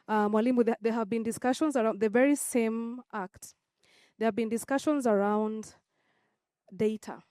Mwalimu, there have been discussions around the very same act. There have been discussions around data.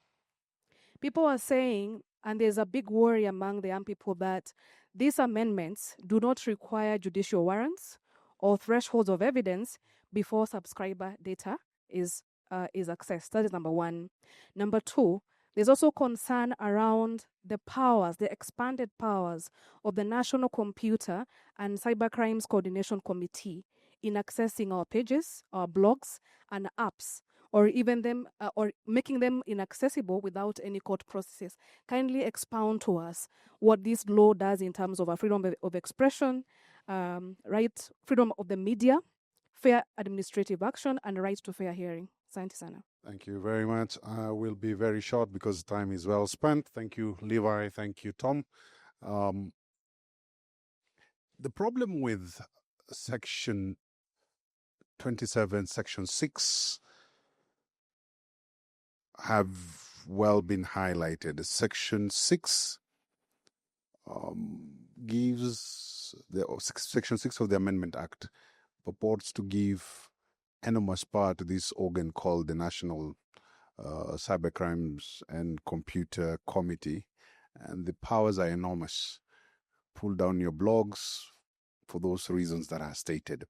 People are saying, and there's a big worry among the young people, that these amendments do not require judicial warrants or thresholds of evidence before subscriber data is accessed. That is number one. Number two, there's also concern around the powers, the expanded powers of the National Computer and Cybercrimes Coordination Committee in accessing our pages, our blogs, and apps, or even them, or making them inaccessible without any court processes. Kindly expound to us what this law does in terms of our freedom of expression, right, freedom of the media, fair administrative action, and right to fair hearing. Asante sana. Thank you very much. I will be very short because time is well spent. Thank you, Levi. Thank you, Tom. The problem with Section 27, Section 6 have well been highlighted. Section 6 Section 6 of the Amendment Act purports to give enormous power to this organ called the National Cybercrimes and Computer Committee, and the powers are enormous. Pull down your blogs for those reasons that are stated.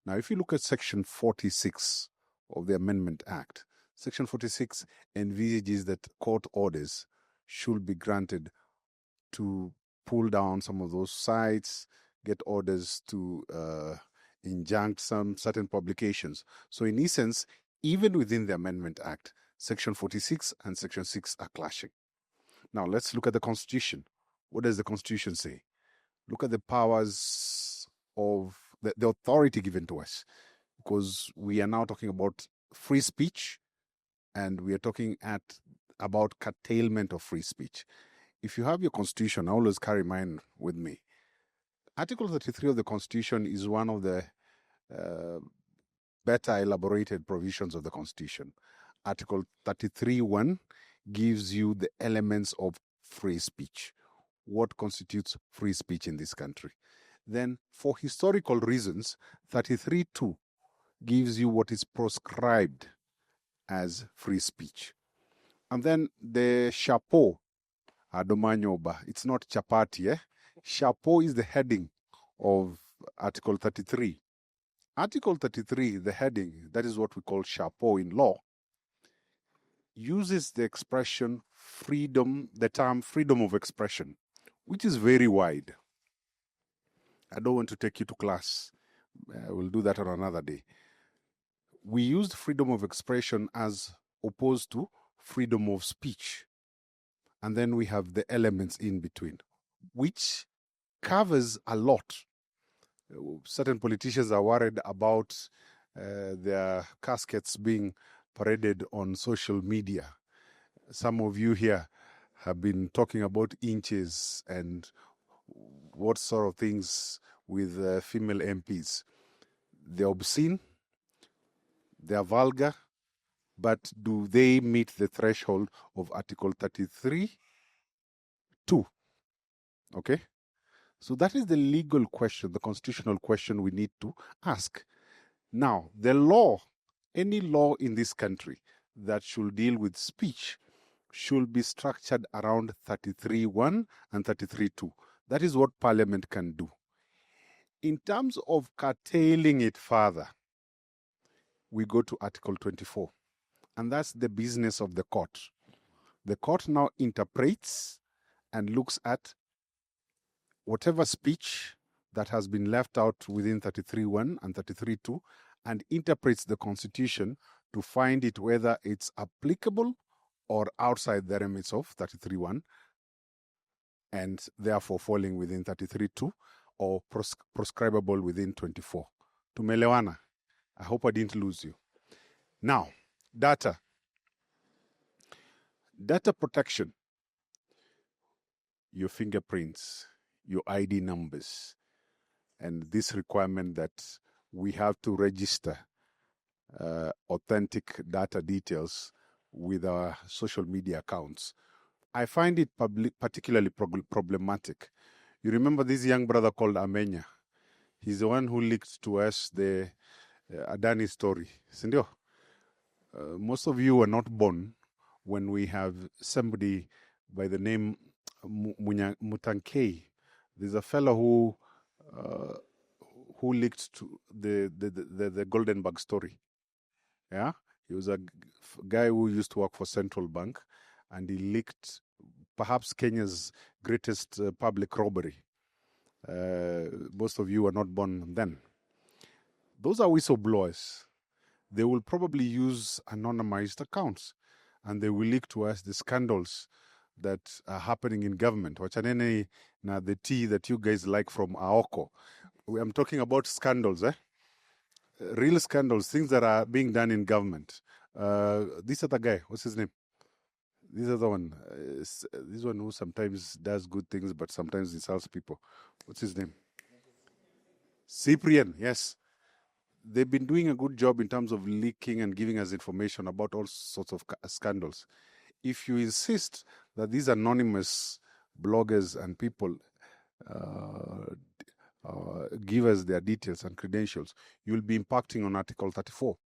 Now, if you look at Section 46 of the Amendment Act, Section 46 envisages that court orders should be granted to pull down some of those sites, get orders to injunct some certain publications. So in essence, even within the Amendment Act, Section 46 and Section 6 are clashing. Now let's look at the Constitution. What does the Constitution say? Look at the powers of the authority given to us, because we are now talking about free speech and we are talking about curtailment of free speech. If you have your Constitution, I always carry mine with me. Article 33 of the Constitution is one of the better elaborated provisions of the Constitution. Article 33(1) gives you the elements of free speech. What constitutes free speech in this country? Then, for historical reasons, 33(2) gives you what is proscribed as free speech. And then the chapeau, Adomanyoba, it's not chapati, eh? Chapeau is the heading of Article 33. Article 33, the heading, that is what we call chapeau in law, uses the expression freedom, the term freedom of expression, which is very wide. I don't want to take you to class. We'll do that on another day. We used freedom of expression as opposed to freedom of speech. And then we have the elements in between, which covers a lot. Certain politicians are worried about their caskets being paraded on social media. Some of you here have been talking about inches and what sort of things with female MPs. They're obscene, they're vulgar, but do they meet the threshold of Article 33(2)? Okay? So that is the legal question, the constitutional question we need to ask. Now, the law, any law in this country that should deal with speech should be structured around 33(1) and 33(2). That is what Parliament can do. In terms of curtailing it further, we go to Article 24. And that's the business of the court. The court now interprets and looks at whatever speech that has been left out within 33(1) and 33(2) and interprets the Constitution to find it whether it's applicable or outside the remits of 33(1) and therefore falling within 33(2) or proscribable within 24. Tumelewana. I hope I didn't lose you. Now, data. Data protection. Your fingerprints, your ID numbers, and this requirement that we have to register authentic data details with our social media accounts. I find it particularly problematic. You remember this young brother called Amenya? He's the one who leaked to us the Adani story. Sindio? Most of you were not born when we have somebody by the name Mutankei. There's a fellow who leaked to the Goldenberg story. Yeah, he was a guy who used to work for Central Bank, and he leaked perhaps Kenya's greatest public robbery. Most of you were not born then. Those are whistleblowers. They will probably use anonymized accounts, and they will leak to us the scandals that are happening in government. Wachanene na the tea that you guys like from Aoko. I'm talking about scandals, real scandals, things that are being done in government. This other guy, what's his name? This other one, this one who sometimes does good things but sometimes insults people. What's his name? Cyprian, yes. They've been doing a good job in terms of leaking and giving us information about all sorts of scandals. If you insist that these anonymous bloggers and people give us their details and credentials, you'll be impacting on Article 34.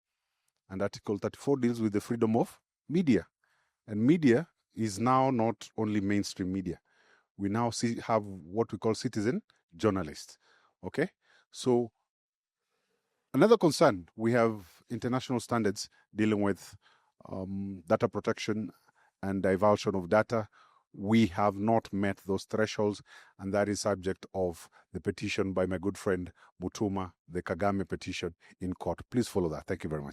And Article 34 deals with the freedom of media. And media is now not only mainstream media. We now have what we call citizen journalists. Okay? So another concern, we have international standards dealing with data protection and divulsion of data. We have not met those thresholds, and that is subject of the petition by my good friend Mutuma, the Kagame petition in court. Please follow that. Thank you very much.